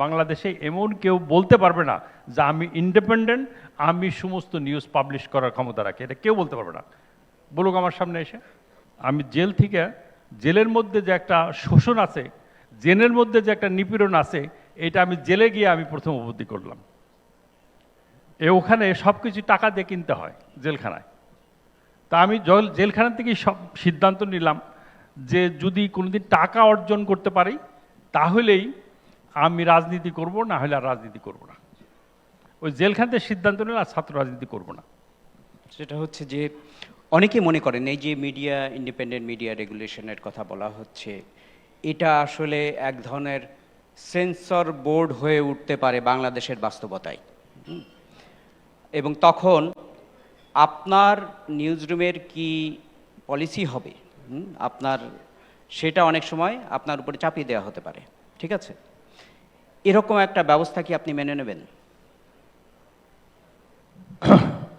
বাংলাদেশে এমন কেউ বলতে পারবে না যে আমি ইন্ডিপেন্ডেন্ট, আমি সমস্ত নিউজ পাবলিশ করার ক্ষমতা রাখি, এটা কেউ বলতে পারবে না। বলুক আমার সামনে এসে। আমি জেল থেকে, জেলের মধ্যে যে একটা শোষণ আছে, জেলের মধ্যে যে একটা নিপীড়ন আছে, এটা আমি জেলে গিয়ে আমি প্রথম উপলব্ধি করলাম। ওখানে সব কিছু টাকা দিয়ে কিনতে হয় জেলখানায়। তা আমি জেলখানা থেকেই সব সিদ্ধান্ত নিলাম যে যদি কোনোদিন টাকা অর্জন করতে পারি তাহলেই আমি রাজনীতি করব, না হলে আর রাজনীতি করব না। ওই জেলখান থেকে সিদ্ধান্ত নিলাম আর ছাত্র রাজনীতি করব না। সেটা হচ্ছে যে অনেকে মনে করেন এই যে মিডিয়া, ইন্ডিপেন্ডেন্ট মিডিয়া রেগুলেশনের কথা বলা হচ্ছে, এটা আসলে এক ধরনের সেন্সর বোর্ড হয়ে উঠতে পারে বাংলাদেশের বাস্তবতায়। এবং তখন আপনার নিউজরুমের কি পলিসি হবে, আপনার সেটা অনেক সময় আপনার উপরে চাপিয়ে দেওয়া হতে পারে। ঠিক আছে, এরকম একটা ব্যবস্থা কি আপনি মেনে নেবেন?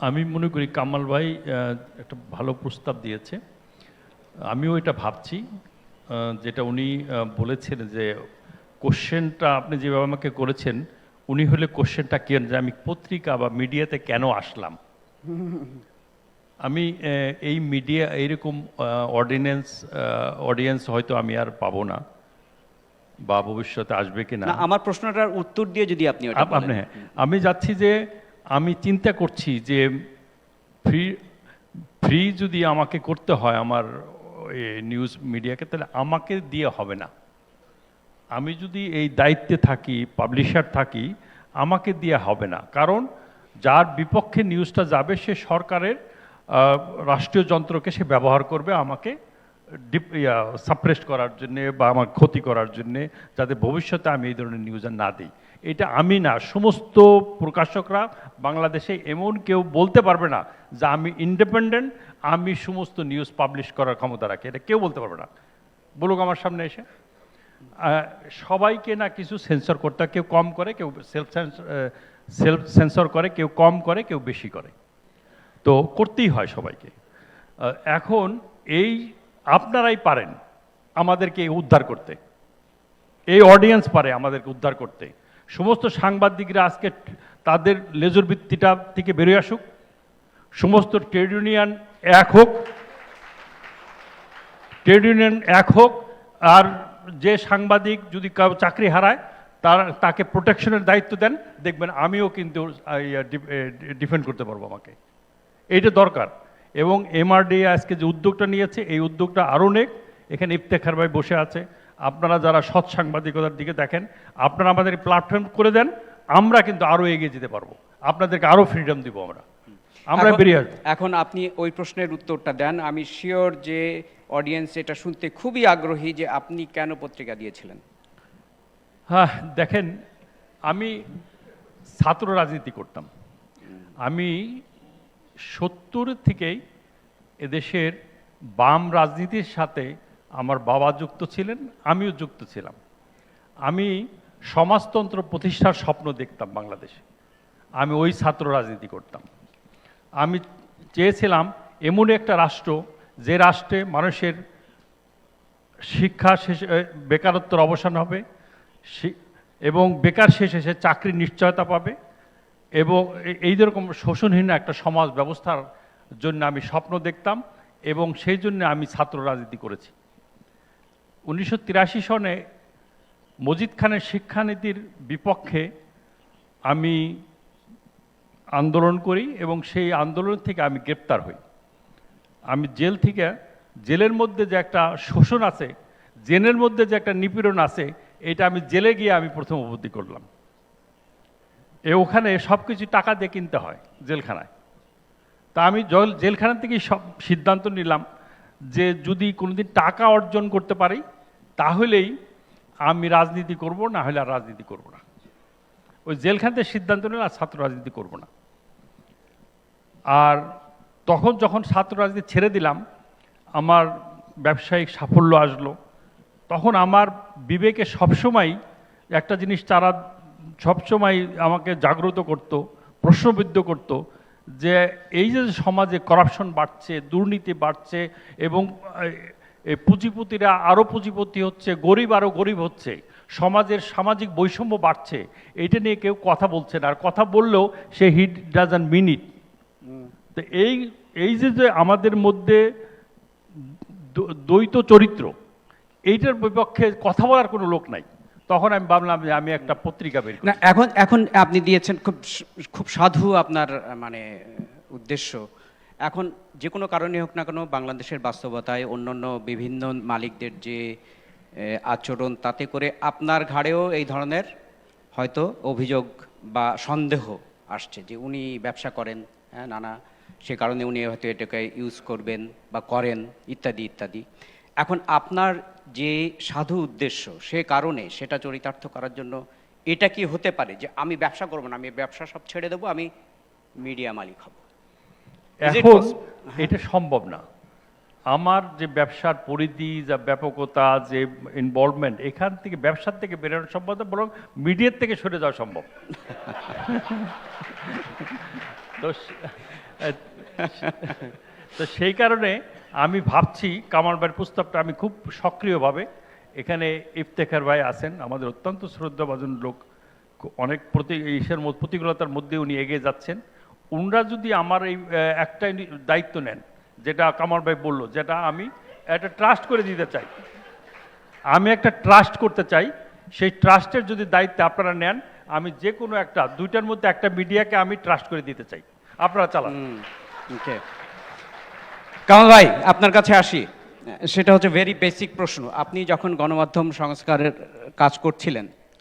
আমি মনে করি কামাল ভাই একটা ভালো প্রস্তাব দিয়েছে, আমিও এটা ভাবছি। যেটা উনি বলেছেন যে কোশ্চেনটা আপনি যেভাবে আমাকে করেছেন, উনি হলে কোশ্চেনটা কেন যে আমি পত্রিকা বা মিডিয়াতে কেন আসলাম। আমি এই মিডিয়া এইরকম অডিয়েন্স হয়তো আমি আর পাবো না, বা ভবিষ্যতে আসবে কিনা। আমার প্রশ্নটার উত্তর দিয়ে যদি আপনি আমি যাচ্ছি যে আমি চিন্তা করছি যে ফ্রি যদি আমাকে করতে হয় আমার নিউজ মিডিয়াকে, তাহলে আমাকে দিয়ে হবে না। আমি যদি এই দায়িত্বে থাকি, পাবলিশার থাকি, আমাকে দিয়ে হবে না। কারণ যার বিপক্ষে নিউজটা যাবে সে সরকারের রাষ্ট্রীয় যন্ত্রকে সে ব্যবহার করবে আমাকে সাপ্রেস করার জন্যে বা আমার ক্ষতি করার জন্যে, যাতে ভবিষ্যতে আমি এই ধরনের নিউজ আর না দিই। এটা আমি না, সমস্ত প্রকাশকরা বাংলাদেশে এমন কেউ বলতে পারবে না যে আমি ইন্ডিপেন্ডেন্ট, আমি সমস্ত নিউজ পাবলিশ করার ক্ষমতা রাখি, এটা কেউ বলতে পারবে না। বলুক আমার সামনে এসে। সবাইকে না কিছু সেন্সর করতে হয়, কেউ কম করে, কেউ সেলফ সেন্সর করে, কেউ কম করে, কেউ বেশি করে, তো করতেই হয় সবাইকে। এখন এই আপনারাই পারেন আমাদেরকে উদ্ধার করতে, এই অডিয়েন্স পারে আমাদেরকে উদ্ধার করতে। সমস্ত সাংবাদিকরা আজকে তাদের লেজুর বৃত্তিটা থেকে বেরিয়ে আসুক, সমস্ত ট্রেড ইউনিয়ন এক হোক, আর যে সাংবাদিক যদি কারো চাকরি হারায় তাকে প্রোটেকশনের দায়িত্ব দেন, দেখবেন আমিও কিন্তু ডিফেন্ড করতে পারবো আমাকে। এইটা দরকার। এবং এমআরডি আজকে যে উদ্যোগটা নিয়েছে, এই উদ্যোগটা আরও নেক। এখানে ইফতেখার ভাই বসে আছে, আপনারা যারা সৎ সাংবাদিকতার দিকে দেখেন, আপনারা আমাদের প্ল্যাটফর্ম করে দেন, আমরা কিন্তু আরও এগিয়ে যেতে পারবো, আপনাদেরকে আরও ফ্রিডম দিব আমরা বেরিয়ে আসবো। এখন আপনি ওই প্রশ্নের উত্তরটা দেন। আমি শিওর যে অডিয়েন্স এটা শুনতে খুবই আগ্রহী যে আপনি কেন পত্রিকা দিয়েছিলেন। হ্যাঁ, দেখেন, আমি ছাত্র রাজনীতি করতাম। আমি 70 থেকেই এদেশের বাম রাজনীতির সাথে আমার বাবা যুক্ত ছিলেন, আমিও যুক্ত ছিলাম। আমি সমাজতন্ত্র প্রতিষ্ঠার স্বপ্ন দেখতাম বাংলাদেশে, আমি ওই ছাত্র রাজনীতি করতাম। আমি চেয়েছিলাম এমন একটা রাষ্ট্র, যে রাষ্ট্রে মানুষের শিক্ষা শেষে বেকারত্বের অবসান হবে, এবং বেকার শেষে সে চাকরির নিশ্চয়তা পাবে, এবং এই রকম শোষণহীন একটা সমাজ ব্যবস্থার জন্য আমি স্বপ্ন দেখতাম, এবং সেই জন্য আমি ছাত্র রাজনীতি করেছি। 1983 সনে মজিদ খানের শিক্ষানীতির বিপক্ষে আমি আন্দোলন করি, এবং সেই আন্দোলন থেকে আমি গ্রেপ্তার হই। আমি জেল থেকে, জেলের মধ্যে যে একটা শোষণ আছে, জেলের মধ্যে যে একটা নিপীড়ন আছে, এটা আমি জেলে গিয়ে আমি প্রথম উপলব্ধি করলাম। ওখানে সব কিছু টাকা দিয়ে কিনতে হয় জেলখানায়। তা আমি জেলখানা থেকেই সব সিদ্ধান্ত নিলাম যে যদি কোনোদিন টাকা অর্জন করতে পারি তাহলেই আমি রাজনীতি করব, না হলে আর রাজনীতি করব না। ওই জেলখান থেকে সিদ্ধান্ত নিলাম আর ছাত্র রাজনীতি করব না। আর তখন যখন ছাত্র রাজনীতি ছেড়ে দিলাম, আমার ব্যবসায়িক সাফল্য আসলো, তখন আমার বিবেকে সবসময় একটা জিনিস তারা সবসময় আমাকে জাগ্রত করত, প্রশ্নবিদ্ধ করত, যে এই যে সমাজে করাপশন বাড়ছে, দুর্নীতি বাড়ছে, এবং এই পুঁজিপতিরা আরও পুঁজিপতি হচ্ছে, গরিব আরও গরিব হচ্ছে, সমাজের সামাজিক বৈষম্য বাড়ছে, এইটা নিয়ে কেউ কথা বলছে না। আর কথা বললেও সে হিট ডাজন্ট মিন ইট। তো এই যে আমাদের মধ্যে দ্বৈত চরিত্র, এইটার বিপক্ষে কথা বলার কোনো লোক নাই। তখন আমি ভাবলাম যে আমি একটা পত্রিকা বের করি। না, এখন এখন আপনি দিয়েছেন খুব সাধু আপনার মানে উদ্দেশ্য। এখন যে কোনো কারণে হোক না কেন, বাংলাদেশের বাস্তবতায় অন্যান্য বিভিন্ন মালিকদের যে আচরণ, তাতে করে আপনার ঘাড়েও এই ধরনের হয়তো অভিযোগ বা সন্দেহ আসছে যে উনি ব্যবসা করেন, হ্যাঁ, নানা সে কারণে উনি হয়তো এটাকে ইউজ করবেন বা করেন, ইত্যাদি ইত্যাদি। এখন আপনার যে সাধু উদ্দেশ্য, সে কারণে সেটা চরিতার্থ করার জন্য এটা কি হতে পারে যে আমি ব্যবসা করব না, আমি ব্যবসা সব ছেড়ে দেবো, আমি মিডিয়া মালিক হব? এখন এটা সম্ভব না। আমার যে ব্যবসার পরিধি, যা ব্যাপকতা, যে ইনভলভমেন্ট, এখান থেকে ব্যবসার থেকে বেরোনো সম্ভব না, বরং মিডিয়ার থেকে সরে যাওয়া সম্ভব। তো তো সেই কারণে আমি ভাবছি কামাল ভাইয়ের প্রস্তাবটা আমি খুব সক্রিয়ভাবে, এখানে ইফতেখার ভাই আছেন, আমাদের অত্যন্ত শ্রদ্ধাভাজন লোক, অনেক প্রতিকূলতার মধ্যে উনি এগিয়ে যাচ্ছেন। উনরা যদি আমার এই একটা দায়িত্ব নেন, যেটা কামাল ভাই বললো, যেটা আমি একটা ট্রাস্ট করে দিতে চাই, আমি একটা ট্রাস্ট করতে চাই, সেই ট্রাস্টের যদি দায়িত্ব আপনারা নেন, আমি যে কোনো একটা দুইটার মধ্যে একটা মিডিয়াকে আমি ট্রাস্ট করে দিতে চাই, আপনারা চালান। কামাল ভাই, আপনার কাছে আসি। সেটা হচ্ছে ভেরি বেসিক প্রশ্ন। আপনি যখন গণমাধ্যম সংস্কারের কাজ করছিলেন,